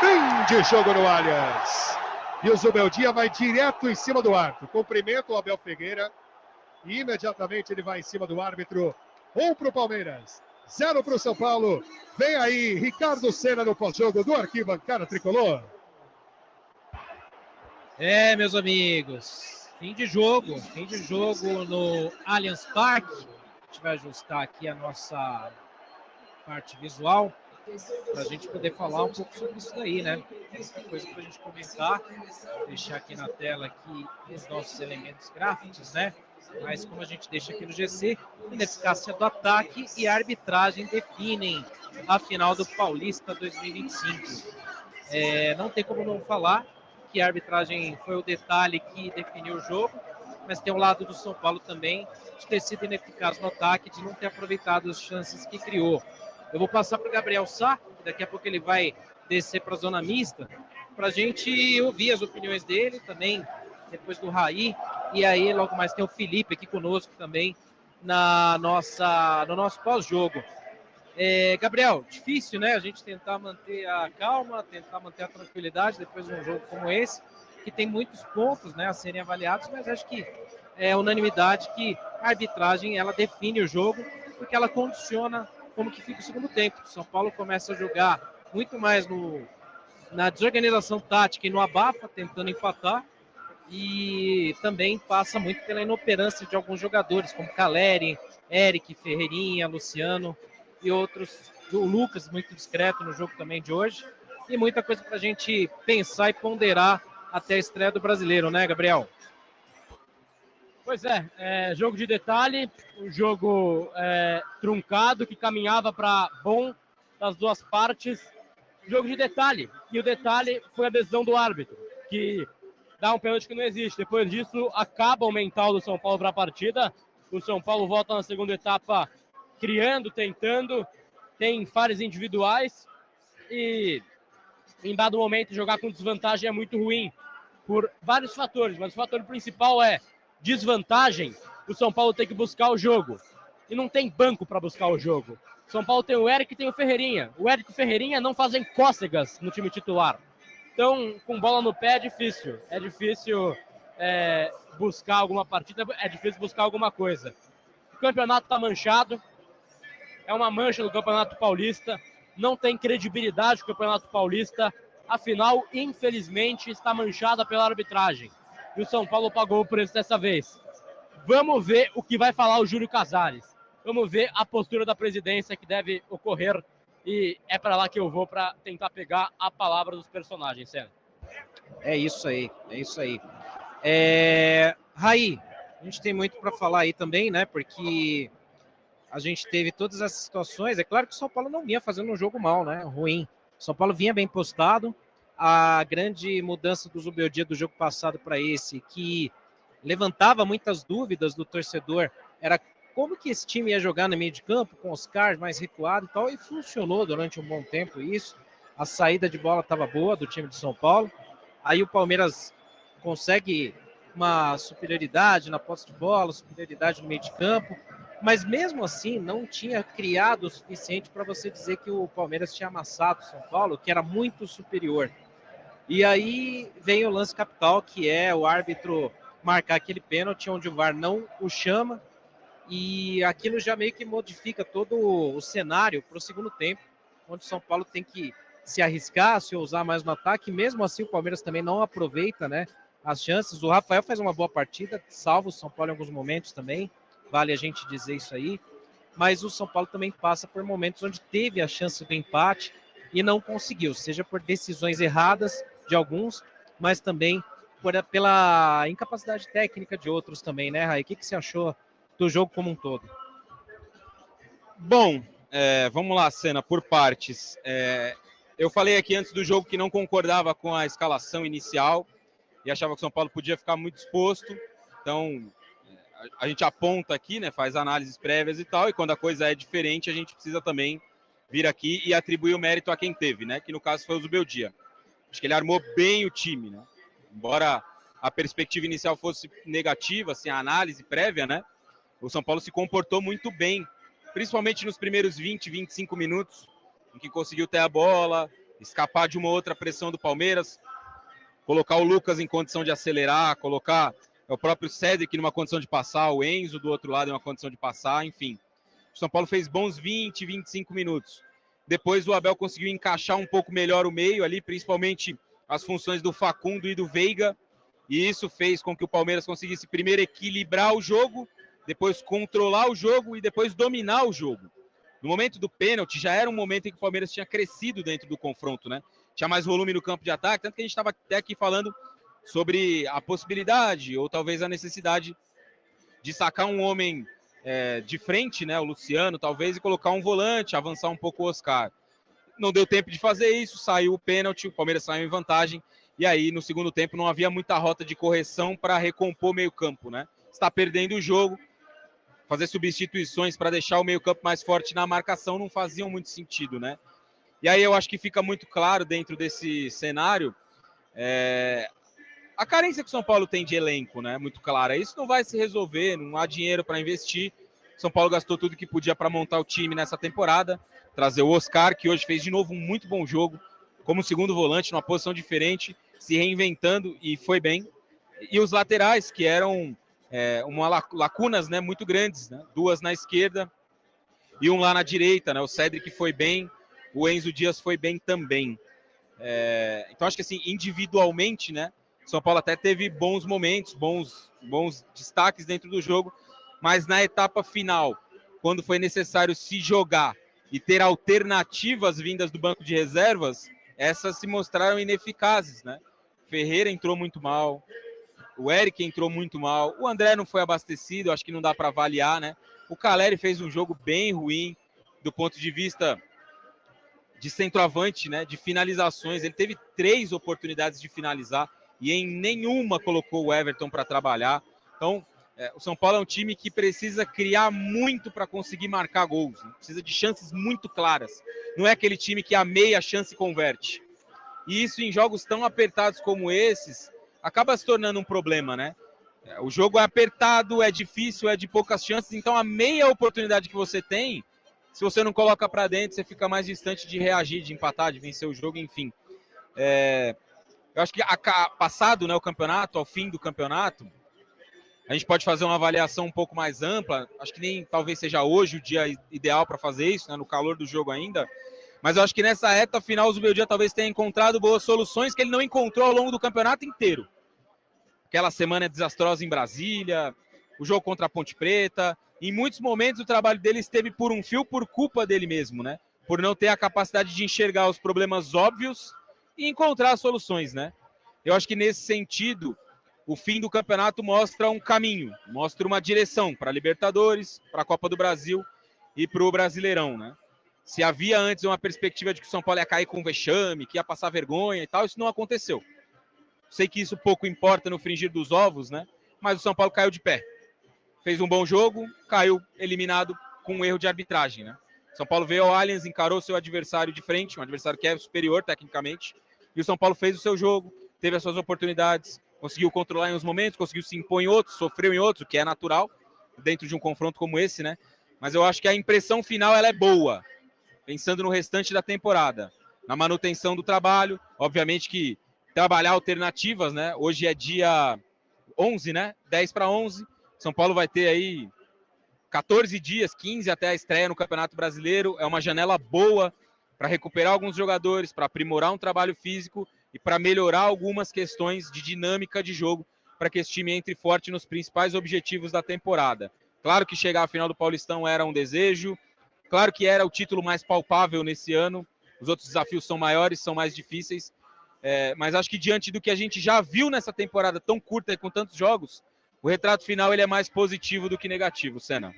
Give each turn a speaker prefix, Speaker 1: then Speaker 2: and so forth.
Speaker 1: Fim de jogo no Allianz. E o Zubeldia vai direto em cima do árbitro. Cumprimenta o Abel Ferreira. E imediatamente ele vai em cima do árbitro. 1 para o Palmeiras, 0 para o São Paulo. Vem aí Ricardo Senna no pós-jogo do Arquibancada Tricolor.
Speaker 2: Meus amigos, fim de jogo no Allianz Parque. A gente vai ajustar aqui a nossa parte visual para a gente poder falar um pouco sobre isso daí, né? Tem muita coisa para a gente comentar. Vou deixar aqui na tela aqui os nossos elementos gráficos, né? Mas como a gente deixa aqui no GC, ineficácia do ataque e a arbitragem definem a final do Paulista 2025. Não tem como não falar que a arbitragem foi o detalhe que definiu o jogo, mas tem o lado do São Paulo também de ter sido ineficaz no ataque, de não ter aproveitado as chances que criou. Eu vou passar para o Gabriel Sá, que daqui a pouco ele vai descer para a zona mista, para a gente ouvir as opiniões dele também, depois do Raí, e aí logo mais tem o Felipe aqui conosco também no nosso pós-jogo. Gabriel, difícil, né? A gente tentar manter a calma, tentar manter a tranquilidade depois de um jogo como esse, que tem muitos pontos, né, a serem avaliados, mas acho que é unanimidade que a arbitragem ela define o jogo, porque ela condiciona como que fica o segundo tempo. O São Paulo começa a jogar muito mais na desorganização tática e no abafa, tentando empatar, e também passa muito pela inoperância de alguns jogadores, como Caleri, Eric, Ferreirinha, Luciano e outros, o Lucas, muito discreto no jogo também de hoje, e muita coisa para a gente pensar e ponderar até a estreia do Brasileiro, né, Gabriel?
Speaker 3: Pois jogo de detalhe, um jogo truncado, que caminhava para bom das duas partes, jogo de detalhe, e o detalhe foi a decisão do árbitro, que dá um pênalti que não existe. Depois disso, acaba o mental do São Paulo para a partida, o São Paulo volta na segunda etapa criando, tentando, tem falhas individuais, e em dado momento jogar com desvantagem é muito ruim, por vários fatores, mas o fator principal é desvantagem. O São Paulo tem que buscar o jogo, e não tem banco para buscar o jogo. O São Paulo tem o Eric e tem o Ferreirinha. O Eric e o Ferreirinha não fazem cócegas no time titular. Então, com bola no pé é difícil. É difícil buscar alguma partida, é difícil buscar alguma coisa. O campeonato está manchado, é uma mancha do Campeonato Paulista, não tem credibilidade o Campeonato Paulista. A final, infelizmente, está manchada pela arbitragem. E o São Paulo pagou o preço dessa vez. Vamos ver o que vai falar o Júlio Casares. Vamos ver a postura da presidência que deve ocorrer. E é para lá que eu vou para tentar pegar a palavra dos personagens, Sérgio.
Speaker 2: É isso aí. Raí, a gente tem muito para falar aí também, né? Porque a gente teve todas essas situações. É claro que o São Paulo não vinha fazendo um jogo mal, né? Ruim. O São Paulo vinha bem postado. A grande mudança do Zubeldia do jogo passado para esse, que levantava muitas dúvidas do torcedor, era como que esse time ia jogar no meio de campo, com Oscar mais recuado e tal, e funcionou durante um bom tempo isso. A saída de bola estava boa do time de São Paulo. Aí o Palmeiras consegue uma superioridade na posse de bola, superioridade no meio de campo, mas mesmo assim não tinha criado o suficiente para você dizer que o Palmeiras tinha amassado o São Paulo, que era muito superior. E aí vem o lance capital, que é o árbitro marcar aquele pênalti onde o VAR não o chama, e aquilo já meio que modifica todo o cenário para o segundo tempo, onde o São Paulo tem que se arriscar, se ousar mais no ataque. Mesmo assim o Palmeiras também não aproveita, né, as chances. O Rafael faz uma boa partida, salva o São Paulo em alguns momentos também, vale a gente dizer isso aí, mas o São Paulo também passa por momentos onde teve a chance do empate e não conseguiu, seja por decisões erradas de alguns, mas também pela incapacidade técnica de outros também, né, Raí? O que você achou do jogo como um todo?
Speaker 4: Bom, vamos lá, Senna, por partes. Eu falei aqui antes do jogo que não concordava com a escalação inicial e achava que o São Paulo podia ficar muito exposto. Então, a gente aponta aqui, né, faz análises prévias e tal, e quando a coisa é diferente, a gente precisa também vir aqui e atribuir o mérito a quem teve, né, que no caso foi o Zubeldia. Acho que ele armou bem o time, né? Embora a perspectiva inicial fosse negativa, assim, a análise prévia, né, o São Paulo se comportou muito bem, principalmente nos primeiros 20, 25 minutos, em que conseguiu ter a bola, escapar de uma outra pressão do Palmeiras, colocar o Lucas em condição de acelerar, colocar o próprio Cédric numa condição de passar, o Enzo do outro lado em uma condição de passar, enfim. O São Paulo fez bons 20, 25 minutos. Depois o Abel conseguiu encaixar um pouco melhor o meio ali, principalmente as funções do Facundo e do Veiga, e isso fez com que o Palmeiras conseguisse primeiro equilibrar o jogo, depois controlar o jogo e depois dominar o jogo. No momento do pênalti, já era um momento em que o Palmeiras tinha crescido dentro do confronto, né? Tinha mais volume no campo de ataque, tanto que a gente estava até aqui falando sobre a possibilidade, ou talvez a necessidade, de sacar um homem de frente, né? O Luciano, talvez, e colocar um volante, avançar um pouco o Oscar. Não deu tempo de fazer isso, saiu o pênalti, o Palmeiras saiu em vantagem, e aí no segundo tempo não havia muita rota de correção para recompor o meio-campo, né? Está perdendo o jogo, fazer substituições para deixar o meio-campo mais forte na marcação não faziam muito sentido, né? E aí eu acho que fica muito claro dentro desse cenário a carência que o São Paulo tem de elenco, né? Muito clara. Isso não vai se resolver, não há dinheiro para investir. São Paulo gastou tudo que podia para montar o time nessa temporada, trazer o Oscar, que hoje fez de novo um muito bom jogo, como segundo volante, numa posição diferente, se reinventando e foi bem. E os laterais, que eram lacunas, né, muito grandes, né? Duas na esquerda e um lá na direita, né? O Cédric foi bem, o Enzo Dias foi bem também. Então acho que assim, individualmente, né, São Paulo até teve bons momentos, bons destaques dentro do jogo, mas na etapa final, quando foi necessário se jogar e ter alternativas vindas do banco de reservas, essas se mostraram ineficazes, né? Ferreira entrou muito mal, o Eric entrou muito mal, o André não foi abastecido, acho que não dá para avaliar, né? O Caleri fez um jogo bem ruim do ponto de vista de centroavante, né? De finalizações, ele teve 3 oportunidades de finalizar e em nenhuma colocou o Everton para trabalhar. Então, o São Paulo é um time que precisa criar muito para conseguir marcar gols, né? Precisa de chances muito claras. Não é aquele time que a meia chance converte. E isso em jogos tão apertados como esses acaba se tornando um problema, né? O jogo é apertado, é difícil, é de poucas chances, então a meia oportunidade que você tem, se você não coloca para dentro, você fica mais distante de reagir, de empatar, de vencer o jogo, enfim. Eu acho que passado, né, o campeonato, ao fim do campeonato, a gente pode fazer uma avaliação um pouco mais ampla. Acho que nem talvez seja hoje o dia ideal para fazer isso, né, no calor do jogo ainda. Mas eu acho que nessa reta final o Zubeldia talvez tenha encontrado boas soluções que ele não encontrou ao longo do campeonato inteiro. Aquela semana desastrosa em Brasília, o jogo contra a Ponte Preta. Em muitos momentos o trabalho dele esteve por um fio por culpa dele mesmo, né? Por não ter a capacidade de enxergar os problemas óbvios e encontrar soluções, né? Eu acho que nesse sentido, o fim do campeonato mostra um caminho, mostra uma direção para a Libertadores, para a Copa do Brasil e para o Brasileirão, né? Se havia antes uma perspectiva de que o São Paulo ia cair com vexame, que ia passar vergonha e tal, isso não aconteceu. Sei que isso pouco importa no fringir dos ovos, né? Mas o São Paulo caiu de pé. Fez um bom jogo, caiu eliminado com um erro de arbitragem, né? São Paulo veio ao Allianz, encarou seu adversário de frente, um adversário que é superior tecnicamente, e o São Paulo fez o seu jogo, teve as suas oportunidades, conseguiu controlar em uns momentos, conseguiu se impor em outros, sofreu em outros, o que é natural dentro de um confronto como esse, né? Mas eu acho que a impressão final ela é boa, pensando no restante da temporada, na manutenção do trabalho, obviamente que trabalhar alternativas, né? Hoje é dia 11, né? 10 para 11, São Paulo vai ter aí 14 dias, 15 até a estreia no Campeonato Brasileiro, é uma janela boa para recuperar alguns jogadores, para aprimorar um trabalho físico e para melhorar algumas questões de dinâmica de jogo, para que esse time entre forte nos principais objetivos da temporada. Claro que chegar à final do Paulistão era um desejo, claro que era o título mais palpável nesse ano, os outros desafios são maiores, são mais difíceis, mas acho que diante do que a gente já viu nessa temporada tão curta e com tantos jogos, o retrato final ele é mais positivo do que negativo, Senna.